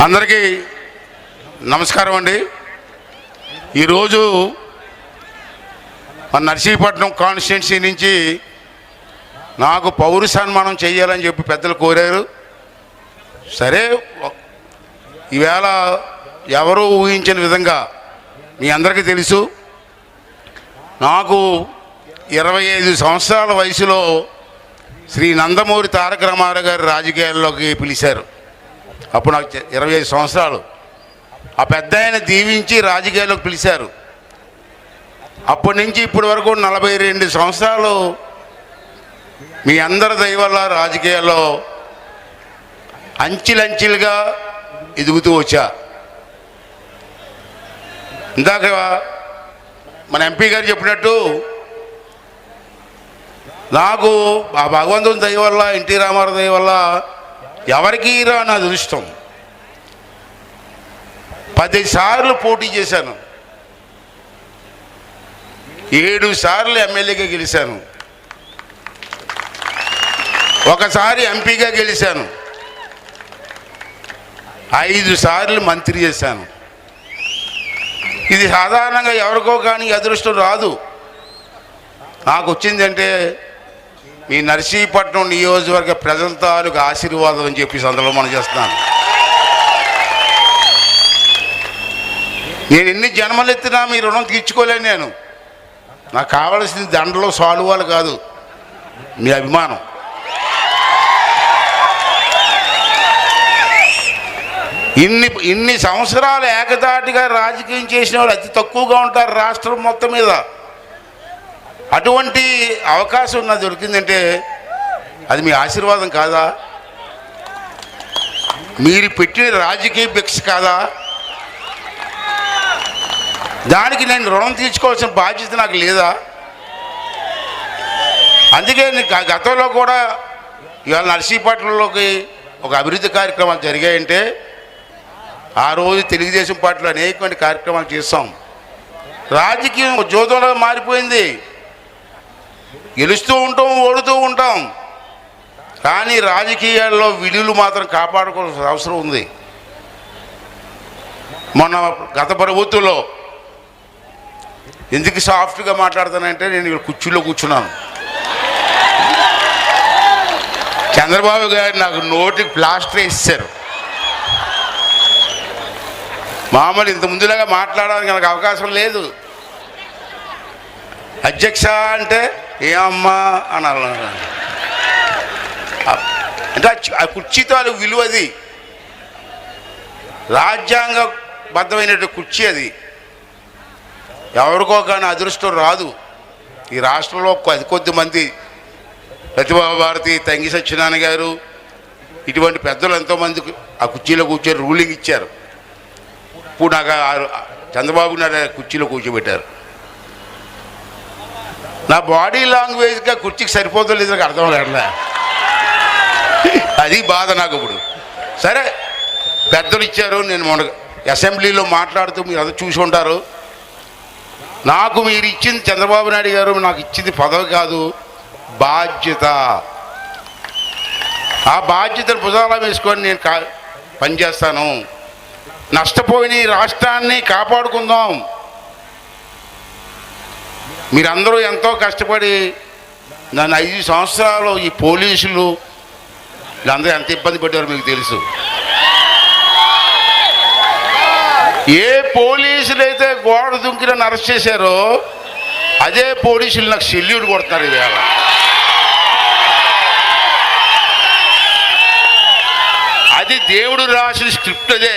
అందరికీ నమస్కారం అండి. ఈరోజు మన నర్సీపట్నం కాన్స్టిట్యున్సీ నుంచి నాకు పౌర సన్మానం చేయాలని చెప్పి పెద్దలు కోరారు. సరే, ఈవేళ ఎవరూ ఊహించిన విధంగా మీ అందరికీ తెలుసు, నాకు 25 సంవత్సరాల వయసులో శ్రీ నందమూరి తారక రామారావు గారు రాజకీయాల్లోకి పిలిచారు. అప్పుడు నాకు 25 సంవత్సరాలు. ఆ పెద్ద ఆయన దీవించి రాజకీయాల్లోకి పిలిచారు. అప్పటి నుంచి ఇప్పటి వరకు 42 సంవత్సరాలు మీ అందరి దయ వల్ల రాజకీయాల్లో అంచెలంచెలుగా ఎదుగుతూ వచ్చా. ఇందాక మన ఎంపీ గారు చెప్పినట్టు నాకు ఆ భగవంతుని దయ వల్ల, ఎన్టీ రామారావు దయ వల్ల ఎవరికి రాని అదృష్టం. 10 సార్లు పోటీ చేశాను, 7 సార్లు ఎమ్మెల్యేగా గెలిచాను, ఒకసారి ఎంపీగా గెలిచాను, 5 సార్లు మంత్రి చేశాను. ఇది సాధారణంగా ఎవరికో కానీ అదృష్టం రాదు. నాకు వచ్చిందంటే మీ నర్సీపట్నం నియోజకవర్గ ప్రజల తాలూకు ఆశీర్వాదం అని చెప్పి సందర్భంలో మనం చేస్తున్నాను. నేను ఎన్ని జన్మలు ఎత్తినా మీ రుణం తీర్చుకోలేను. నేను నాకు కావలసింది దండలో సాలువాలు కాదు, మీ అభిమానం. ఇన్ని సంవత్సరాలు ఏకదాటిగా రాజకీయం చేసిన వాళ్ళు అతి తక్కువగా ఉంటారు రాష్ట్రం మొత్తం మీద. అటువంటి అవకాశం నాకు దొరికిందంటే అది మీ ఆశీర్వాదం కాదా? మీరు పెట్టిన రాజకీయ భిక్ష కాదా? దానికి నేను రుణం తీర్చుకోవాల్సిన బాధ్యత నాకు లేదా? అందుకే గతంలో కూడా ఇవాళ నర్సీపట్నంలోకి ఒక అభివృద్ధి కార్యక్రమాలు జరిగాయంటే ఆ రోజు తెలుగుదేశం పార్టీలో అనేకమైన కార్యక్రమాలు చేస్తాం. రాజకీయం జోదంలో మారిపోయింది. గెలుస్తూ ఉంటాం, ఓడుతూ ఉంటాం, కానీ రాజకీయాల్లో విలువలు మాత్రం కాపాడుకోవాల్సిన అవసరం ఉంది. మొన్న గత ప్రభుత్వంలో ఎందుకు సాఫ్ట్గా మాట్లాడుతానంటే నేను ఇక్కడ కుర్చీలో కూర్చున్నాను. చంద్రబాబు గారు నాకు నోటికి ప్లాస్టర్ వేసారు. మామూలు ఇంత ముందులాగా మాట్లాడడానికి నాకు అవకాశం లేదు. అధ్యక్ష అంటే ఏమమ్మా అనాలి. అంటే ఆ కుర్చీతో అది విలువది, రాజ్యాంగబద్ధమైనటువంటి కుర్చీ అది. ఎవరికో కానీ అదృష్టం రాదు. ఈ రాష్ట్రంలో కొద్దిమంది ప్రతిభా భారతి, తంగి సత్యనారాయణ గారు ఇటువంటి పెద్దలు ఎంతోమందికి ఆ కుర్చీలో కూర్చొని రూలింగ్ ఇచ్చారు. ఇప్పుడు నాకు చంద్రబాబు నాయుడు కుర్చీలో కూర్చోబెట్టారు. నా బాడీ లాంగ్వేజ్గా కుర్చీకి సరిపోతుంది లేదు, నాకు అర్థం లేట్లే. అది బాధ నాకు ఇప్పుడు. సరే, పెద్దలు ఇచ్చారు. నేను మొన్న అసెంబ్లీలో మాట్లాడుతూ మీరు అది చూసి ఉంటారు. నాకు మీరు ఇచ్చింది, చంద్రబాబు నాయుడు గారు నాకు ఇచ్చింది పదవి కాదు, బాధ్యత. ఆ బాధ్యతను భుజాల వేసుకొని నేను పనిచేస్తాను. నష్టపోయిన ఈ రాష్ట్రాన్ని కాపాడుకుందాం. మీరందరూ ఎంతో కష్టపడి నన్ను 5 సంవత్సరాలు ఈ పోలీసులు వీళ్ళందరూ ఎంత ఇబ్బంది పెట్టారో మీకు తెలుసు. ఏ పోలీసులు అయితే గోడ దుంకి నన్ను అరెస్ట్ చేశారో అదే పోలీసులు నాకు సెల్యూట్ కొడుతున్నారు ఇవాళ. అది దేవుడు రాసిన స్క్రిప్ట్. అదే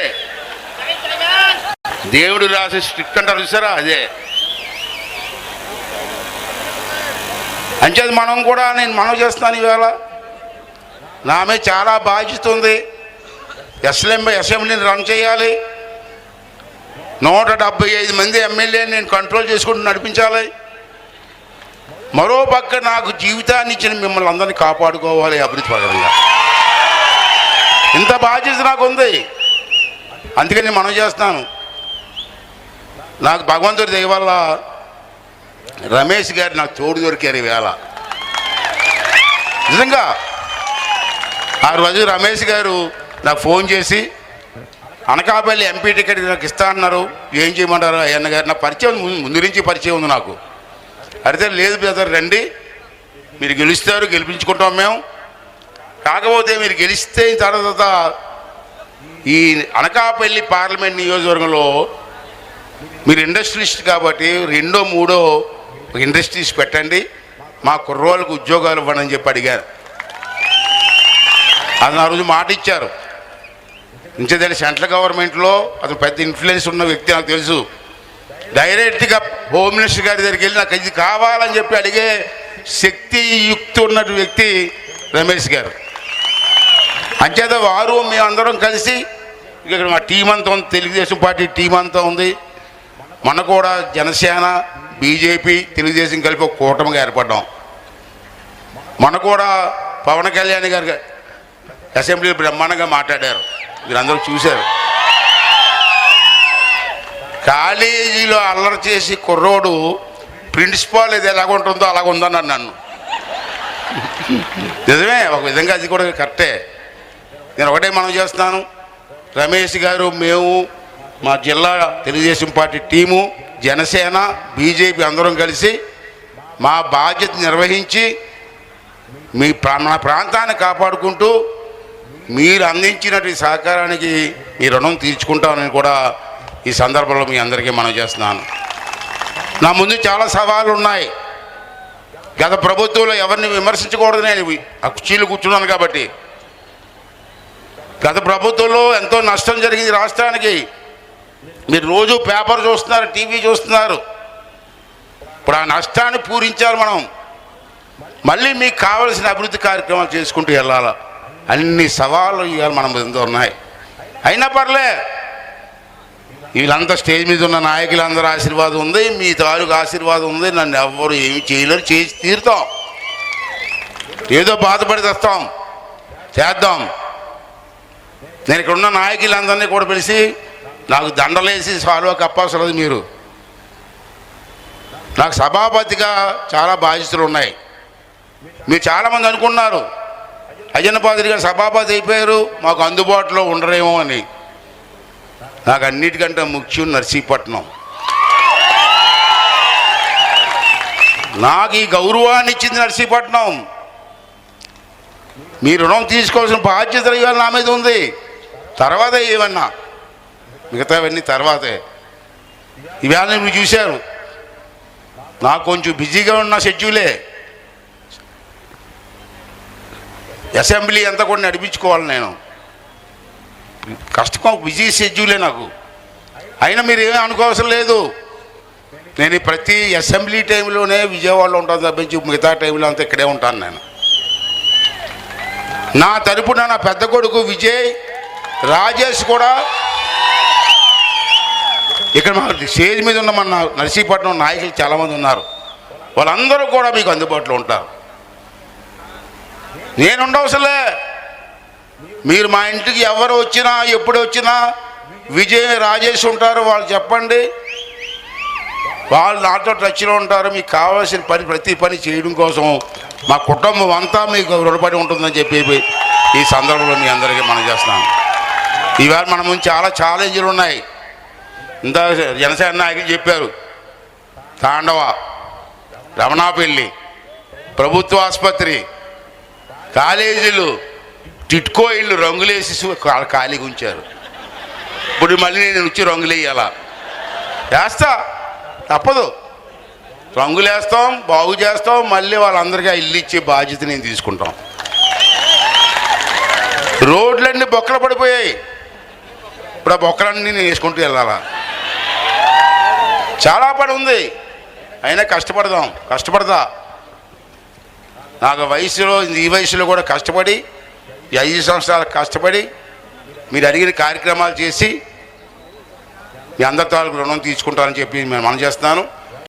దేవుడు రాసిన స్క్రిప్ట్ అంటారు చూసారా, అదే. అంచేది మనం కూడా నేను మనవి చేస్తాను. ఈవేళ నా మీద చాలా బాధ్యత ఉంది. అసెంబ్లీని రన్ చేయాలి. 175 మంది ఎమ్మెల్యేని నేను కంట్రోల్ చేసుకుంటూ నడిపించాలి. మరో పక్క నాకు జీవితాన్ని ఇచ్చిన మిమ్మల్ని అందరినీ కాపాడుకోవాలి అభివృద్ధి పరంగా. ఇంత బాధ్యత నాకు ఉంది. అందుకని నేను మనవి చేస్తాను. నాకు భగవంతుడి దయ వల్ల రమేష్ గారు నాకు తోడు దొరికారు ఈవేళ. నిజంగా ఆ రోజు రమేష్ గారు నాకు ఫోన్ చేసి అనకాపల్లి ఎంపీ టికెట్ నాకు ఇస్తా అన్నారు, ఏం చేయమంటారు అయ్యన్న గారు? నా పరిచయం ముందు నుంచి పరిచయం ఉంది నాకు. అయితే లేదు బ్రదర్, రండి, మీరు గెలుస్తారు, గెలిపించుకుంటాం మేము. కాకపోతే మీరు గెలిస్తే తర్వాత ఈ అనకాపల్లి పార్లమెంట్ నియోజకవర్గంలో మీరు ఇండస్ట్రియలిస్ట్ కాబట్టి 2, 3 ఇండస్ట్రీస్ పెట్టండి, మా కుర్రోళ్ళకు ఉద్యోగాలు ఇవ్వండి అని చెప్పి అడిగారు. అది ఆ రోజు మాట ఇచ్చారు. ఇంచేదాన్ని సెంట్రల్ గవర్నమెంట్లో అతను పెద్ద ఇన్ఫ్లుయెన్స్ ఉన్న వ్యక్తి, నాకు తెలుసు. డైరెక్ట్గా హోమ్ మినిస్టర్ గారి దగ్గరికి వెళ్ళి నాకు ఇది కావాలని చెప్పి అడిగే శక్తి యుక్తి ఉన్న వ్యక్తి రమేష్ గారు. అంచేత వారు మేమందరం కలిసి ఇక్కడ మా టీం అంతా ఉంది, తెలుగుదేశం పార్టీ టీం అంతా ఉంది. మన కూడా జనసేన, బీజేపీ, తెలుగుదేశం కలిపి ఒక కూటమిగా ఏర్పడ్డాం. మన కూడా పవన్ కళ్యాణ్ గారు అసెంబ్లీలో బ్రహ్మాండంగా మాట్లాడారు, మీరందరూ చూశారు. కాలేజీలో అల్లరి చేసి కుర్రోడు ప్రిన్సిపాల్ ఇది ఎలాగ ఉంటుందో అలాగ ఉందన్నాను నన్ను. నిజమే, ఒక విధంగా అది కూడా కరెక్టే. నేను ఒకటే మనం చేస్తున్నాను, రమేష్ గారు, మేము, మా జిల్లా Telugu Desam party team, Janasena, BJP అందరం కలిసి మా బాధ్యత నిర్వహించి మన ప్రాంతాన్ని కాపాడుకుంటూ మీరు అందించినటువంటి సహకారానికి మీ రుణం తీర్చుకుంటామని కూడా ఈ సందర్భంలో మీ అందరికీ మనం చేస్తున్నాను. నా ముందు చాలా సవాళ్ళు ఉన్నాయి. గత ప్రభుత్వంలో ఎవరిని విమర్శించకూడదు, నేను ఆ కుర్చీలు కూర్చున్నాను కాబట్టి. గత ప్రభుత్వంలో ఎంతో నష్టం జరిగింది రాష్ట్రానికి. మీరు రోజు పేపర్ చూస్తున్నారు, టీవీ చూస్తున్నారు. ఇప్పుడు ఆ నష్టాన్ని పూరించాలి మనం. మళ్ళీ మీకు కావలసిన అభివృద్ధి కార్యక్రమాలు చేసుకుంటూ వెళ్ళాలి. అన్ని సవాళ్ళు ఇవాళ మన ముందు ఉన్నాయి. అయినా పర్లే, వీళ్ళంతా స్టేజ్ మీద ఉన్న నాయకులందరూ ఆశీర్వాదం ఉంది, మీ తాలూకు ఆశీర్వాదం ఉంది. నన్ను ఎవ్వరు ఏమి చేయలేరు, చేసి తీరుతాం. ఏదో బాధపడి తెస్తాం, చేద్దాం. నేను ఇక్కడ ఉన్న నాయకులందరినీ కూడా పిలిచి నాకు దండలేసి సాల్వా కప్పాల్సినది. మీరు నాకు సభాపతిగా చాలా బాధ్యతలు ఉన్నాయి. మీరు చాలామంది అనుకున్నారు అయ్యన్న పాత్రి గారు సభాపతి అయిపోయారు, మాకు అందుబాటులో ఉండరేమో అని. నాకు అన్నిటికంటే ముఖ్యం నర్సీపట్నం. నాకు ఈ గౌరవాన్ని ఇచ్చింది నర్సీపట్నం. మీ రుణం తీసుకోవాల్సిన బాధ్యత ఇవాళ నా మీద ఉంది. తర్వాత ఏమన్నా మిగతావన్నీ తర్వాతే. ఇవాళ మీరు చూశారు, నాకు కొంచెం బిజీగా ఉన్న షెడ్యూలే. అసెంబ్లీ అంతా కూడా నడిపించుకోవాలి నేను. కష్టం, బిజీ షెడ్యూలే నాకు. అయినా మీరు ఏమీ అనుకోవసరం లేదు. నేను ప్రతి అసెంబ్లీ టైంలోనే విజయవాడలో ఉంటాను తప్పించి మిగతా టైంలో అంతా ఇక్కడే ఉంటాను. నేను నా తరపున నా పెద్ద కొడుకు విజయ్, రాజేష్ కూడా ఇక్కడ మా స్టేజ్ మీద ఉన్న మన నర్సీపట్నం నాయకులు చాలామంది ఉన్నారు. వాళ్ళందరూ కూడా మీకు అందుబాటులో ఉంటారు. నేను ఉండవసలే. మీరు మా ఇంటికి ఎవరు వచ్చినా ఎప్పుడు వచ్చినా విజయ్, రాజేష్ ఉంటారు. వాళ్ళు చెప్పండి, వాళ్ళు నాతో టచ్లో ఉంటారు. మీకు కావాల్సిన పని ప్రతి పని చేయడం కోసం మా కుటుంబం అంతా మీకు రుణపడి ఉంటుందని చెప్పి ఈ సందర్భంలో మీ అందరికీ మనం చేస్తున్నాను. ఈవేళ మన ముందు చాలా ఛాలెంజ్లు ఉన్నాయి. ఇంత జనసేన నాయకులు చెప్పారు, తాండవ, రమణాపల్లి, ప్రభుత్వ ఆసుపత్రి, కాలేజీలు, టిట్కో ఇళ్ళు రంగులేసి ఖాళీగా ఉంచారు. ఇప్పుడు మళ్ళీ నేను వచ్చి రంగులు వేయాలా? వేస్తా, తప్పదు. రంగులు వేస్తాం, బాగు చేస్తాం, మళ్ళీ వాళ్ళందరికీ ఇల్లు ఇచ్చే బాధ్యత నేను తీసుకుంటాం. రోడ్లన్నీ బొక్కలు పడిపోయాయి. ఇప్పుడు ఆ బొక్కలన్నీ నేను వేసుకుంటూ వెళ్ళాలా? చాలా పని ఉంది, అయినా కష్టపడతా. నాకు ఈ వయసులో కూడా కష్టపడి, ఈ 5 సంవత్సరాలు కష్టపడి మీరు అడిగిన కార్యక్రమాలు చేసి మీ అందరి తాలూకు రుణం తీసుకుంటారని చెప్పి నేను మనం చేస్తున్నాను.